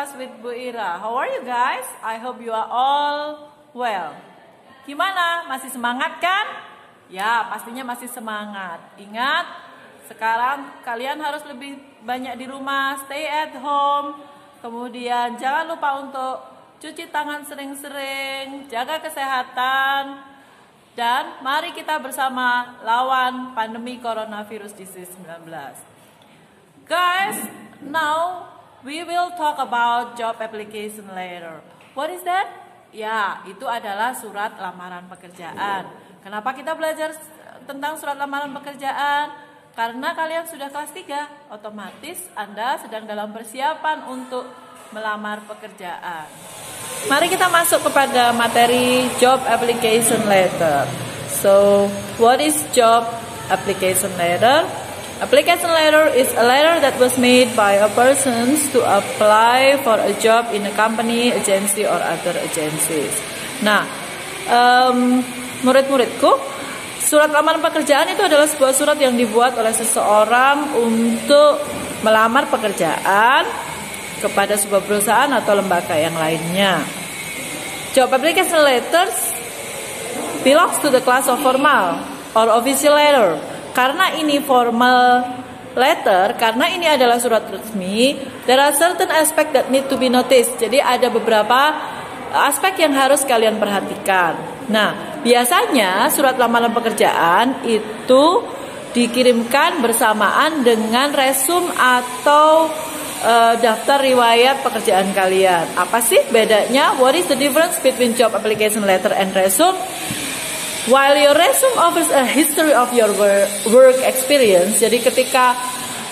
class with Bu Ira. How are you guys? I hope you are all well. Gimana? Masih semangat kan? Ya, pastinya masih semangat. Ingat, sekarang kalian harus lebih banyak di rumah, stay at home. Kemudian jangan lupa untuk cuci tangan sering-sering, jaga kesehatan. Dan mari kita bersama lawan pandemi coronavirus disease 19. Guys, now we will talk about job application letter. What is that? Ya, itu adalah surat lamaran pekerjaan. Kenapa kita belajar tentang surat lamaran pekerjaan? Karena kalian sudah kelas 3, otomatis Anda sedang dalam persiapan untuk melamar pekerjaan. Mari kita masuk kepada materi job application letter. So, what is job application letter? Application letter is a letter that was made by a person to apply for a job in a company, agency, or other agencies. Nah, murid-muridku, surat lamaran pekerjaan itu adalah sebuah surat yang dibuat oleh seseorang untuk melamar pekerjaan kepada sebuah perusahaan atau lembaga yang lainnya. Job application letters belongs to the class of formal or official letter. Karena ini formal letter, karena ini adalah surat resmi, there are certain aspect that need to be noticed. Jadi ada beberapa aspek yang harus kalian perhatikan. Nah, biasanya surat lamaran pekerjaan itu dikirimkan bersamaan dengan resume atau daftar riwayat pekerjaan kalian. Apa sih bedanya? What is the difference between job application letter and resume? While your resume offers a history of your work experience, jadi ketika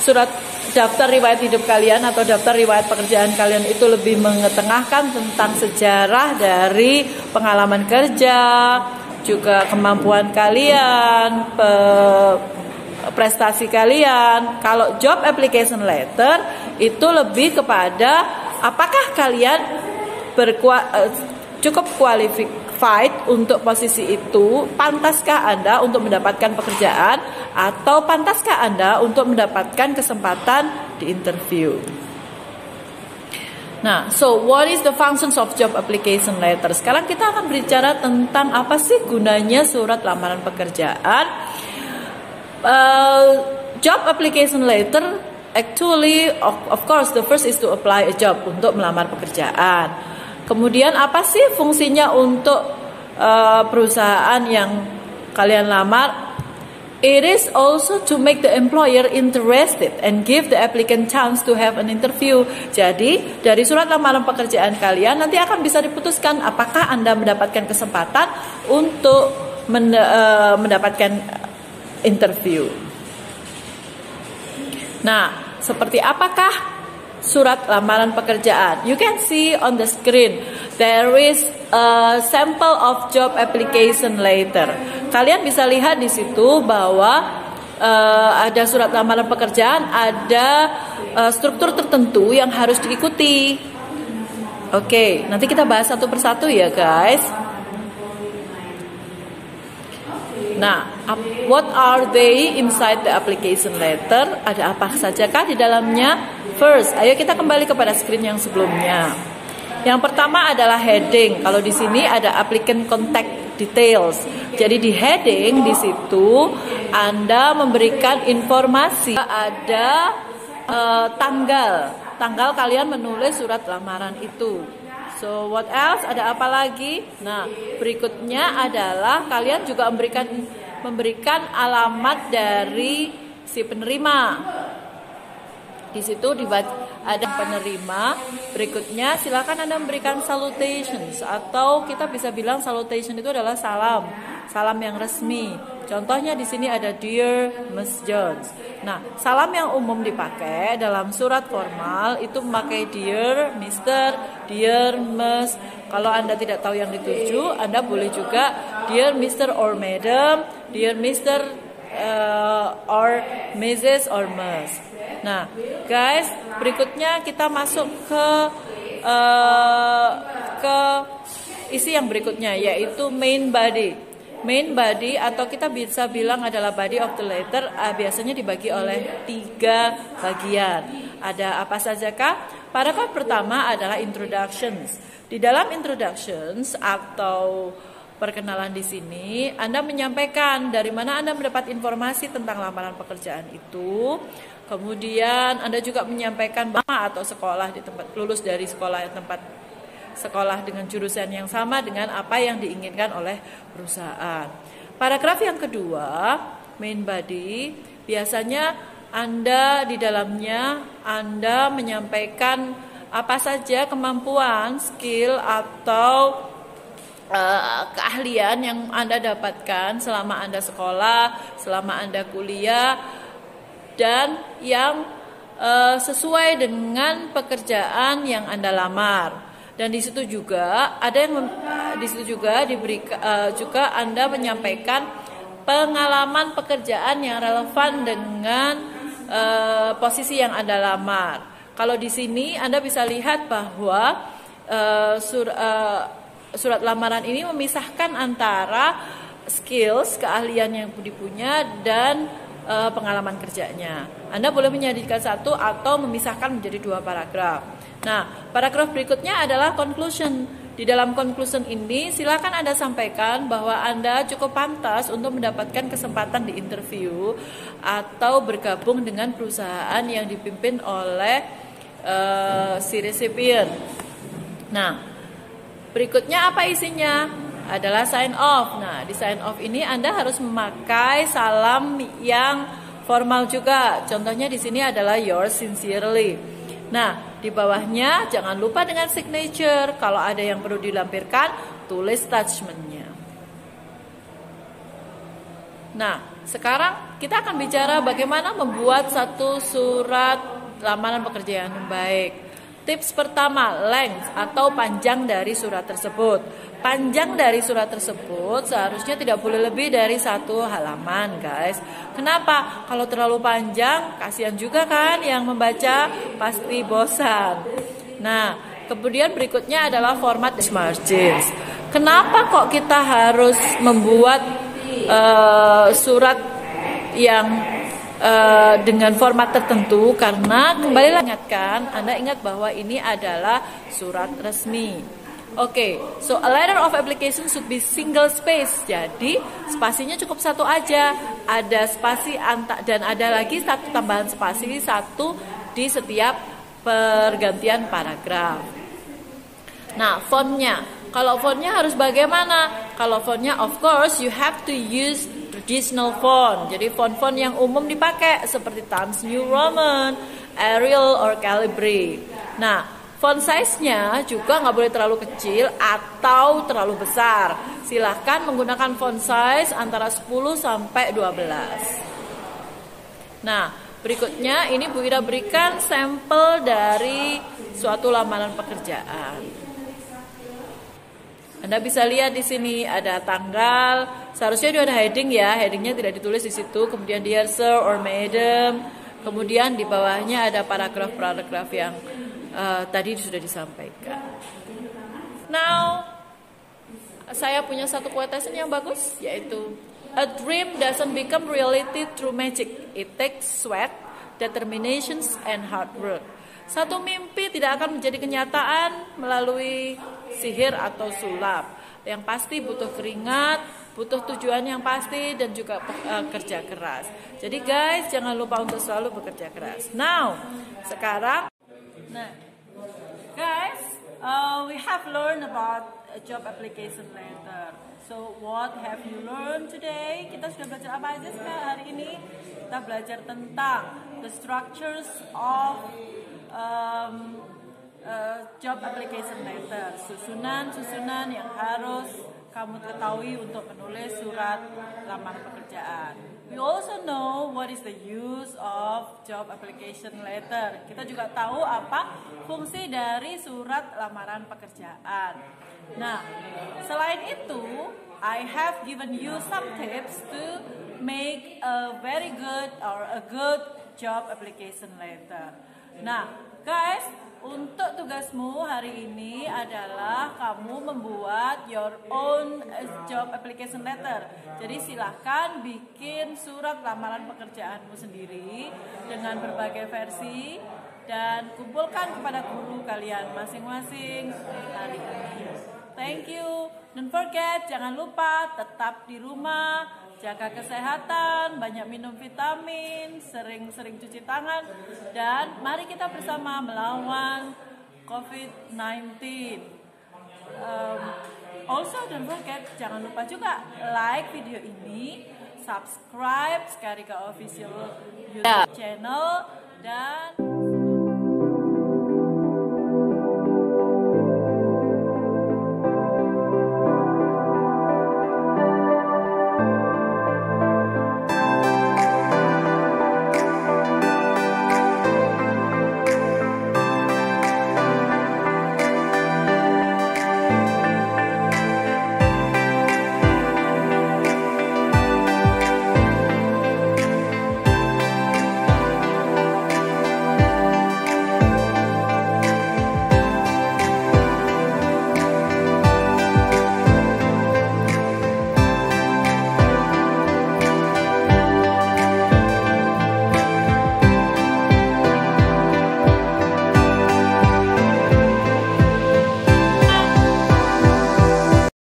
surat daftar riwayat hidup kalian atau daftar riwayat pekerjaan kalian itu lebih mengetengahkan tentang sejarah dari pengalaman kerja, juga kemampuan kalian, prestasi kalian. Kalau job application letter itu lebih kepada apakah kalian cukup qualified untuk posisi itu, pantaskah Anda untuk mendapatkan pekerjaan atau pantaskah Anda untuk mendapatkan kesempatan di interview. Nah, so what is the functions of job application letter? Sekarang kita akan berbicara tentang apa sih gunanya surat lamaran pekerjaan. Job application letter actually of course the first is to apply a job, untuk melamar pekerjaan. Kemudian apa sih fungsinya untuk perusahaan yang kalian lamar? It is also to make the employer interested and give the applicant chance to have an interview. Jadi dari surat lamaran pekerjaan kalian nanti akan bisa diputuskan apakah Anda mendapatkan kesempatan untuk mendapatkan interview. Nah, seperti apakah surat lamaran pekerjaan? You can see on the screen there is a sample of job application letter. Kalian bisa lihat di situ bahwa ada surat lamaran pekerjaan, ada struktur tertentu yang harus diikuti. Oke, nanti kita bahas satu persatu ya guys. Nah, what are they inside the application letter? Ada apa sajakah di dalamnya? First, ayo kita kembali kepada screen yang sebelumnya. Yang pertama adalah heading. Kalau di sini ada applicant contact details. Jadi di heading di situ Anda memberikan informasi, ada tanggal kalian menulis surat lamaran itu. So what else? Ada apa lagi? Nah, berikutnya adalah kalian juga memberikan alamat dari si penerima. Di situ ada penerima. Berikutnya silakan Anda memberikan salutations, atau kita bisa bilang salutation itu adalah salam yang resmi. Contohnya di sini ada Dear Miss Jones. Nah, salam yang umum dipakai dalam surat formal itu memakai Dear Mr, Dear Miss. Kalau Anda tidak tahu yang dituju, Anda boleh juga Dear Mr or Madam, Dear Mr or Mrs or Miss. Nah, guys, berikutnya kita masuk ke isi yang berikutnya, yaitu main body. Main body atau kita bisa bilang adalah body of the letter biasanya dibagi oleh 3 bagian. Ada apa saja kah? Paragraf pertama adalah introductions. Di dalam introductions atau perkenalan di sini, Anda menyampaikan dari mana Anda mendapat informasi tentang lamaran pekerjaan itu. Kemudian Anda juga menyampaikan bahwa atau sekolah di tempat lulus dari tempat sekolah dengan jurusan yang sama dengan apa yang diinginkan oleh perusahaan. Paragraf yang kedua, main body, biasanya Anda di dalamnya Anda menyampaikan apa saja kemampuan, skill atau keahlian yang Anda dapatkan selama Anda sekolah, selama Anda kuliah, dan yang sesuai dengan pekerjaan yang Anda lamar. Dan di situ juga juga Anda menyampaikan pengalaman pekerjaan yang relevan dengan posisi yang Anda lamar. Kalau di sini Anda bisa lihat bahwa surat lamaran ini memisahkan antara skills, keahlian yang dipunya dan pengalaman kerjanya. Anda boleh menjadikan satu atau memisahkan menjadi dua paragraf. Nah, paragraf berikutnya adalah conclusion. Di dalam conclusion ini, silakan Anda sampaikan bahwa Anda cukup pantas untuk mendapatkan kesempatan di interview atau bergabung dengan perusahaan yang dipimpin oleh si recipient. Nah, berikutnya apa isinya? Adalah sign off. Nah, di sign off ini Anda harus memakai salam yang formal juga. Contohnya di sini adalah yours sincerely. Nah, di bawahnya jangan lupa dengan signature. Kalau ada yang perlu dilampirkan, tulis attachment-nya. Nah, sekarang kita akan bicara bagaimana membuat satu surat lamaran pekerjaan yang baik. Tips pertama, length atau panjang dari surat tersebut. Panjang dari surat tersebut seharusnya tidak boleh lebih dari 1 halaman, guys. Kenapa? Kalau terlalu panjang, kasihan juga kan yang membaca, pasti bosan. Nah, kemudian berikutnya adalah format margins. Kenapa kok kita harus membuat surat yang dengan format tertentu? Karena kembali lagi ingatkan, Anda ingat bahwa ini adalah surat resmi. Oke, so a letter of application should be single space. Jadi spasinya cukup satu aja. Ada spasi dan ada lagi satu tambahan spasi satu di setiap pergantian paragraf. Nah, fontnya. Kalau fontnya harus bagaimana? Kalau fontnya, of course, you have to use traditional font. Jadi font-font yang umum dipakai seperti Times New Roman, Arial, or Calibri. Nah, font size-nya juga nggak boleh terlalu kecil atau terlalu besar. Silahkan menggunakan font size antara 10 sampai 12. Nah, berikutnya ini Bu Ira berikan sampel dari suatu lamaran pekerjaan. Anda bisa lihat di sini ada tanggal. Seharusnya ada heading ya. Headingnya tidak ditulis di situ. Kemudian dear sir or madam. Kemudian di bawahnya ada paragraf-paragraf yang tadi sudah disampaikan. Now, saya punya satu quotation yang bagus, yaitu a dream doesn't become reality through magic. It takes sweat, determination, and hard work. Satu mimpi tidak akan menjadi kenyataan melalui sihir atau sulap. Yang pasti butuh keringat, butuh tujuan yang pasti, dan juga kerja keras. Jadi guys, jangan lupa untuk selalu bekerja keras. Now, sekarang, guys, we have learned about a job application letter. So what have you learned today? Kita sudah belajar apa aja sekarang hari ini? Kita belajar tentang the structures of job application letter, susunan yang harus kamu ketahui untuk menulis surat lamaran pekerjaan. We also know what is the use of job application letter. Kita juga tahu apa fungsi dari surat lamaran pekerjaan. Nah, selain itu, I have given you some tips to make a very good or a good job application letter. Nah, guys, untuk tugasmu hari ini adalah kamu membuat your own job application letter. Jadi silahkan bikin surat lamaran pekerjaanmu sendiri dengan berbagai versi. dan kumpulkan kepada guru kalian masing-masing hari ini. Thank you. Don't forget, jangan lupa tetap di rumah, jaga kesehatan, banyak minum vitamin, sering-sering cuci tangan, dan mari kita bersama melawan COVID-19. Also don't forget, jangan lupa juga like video ini, subscribe Skarika Official YouTube channel, dan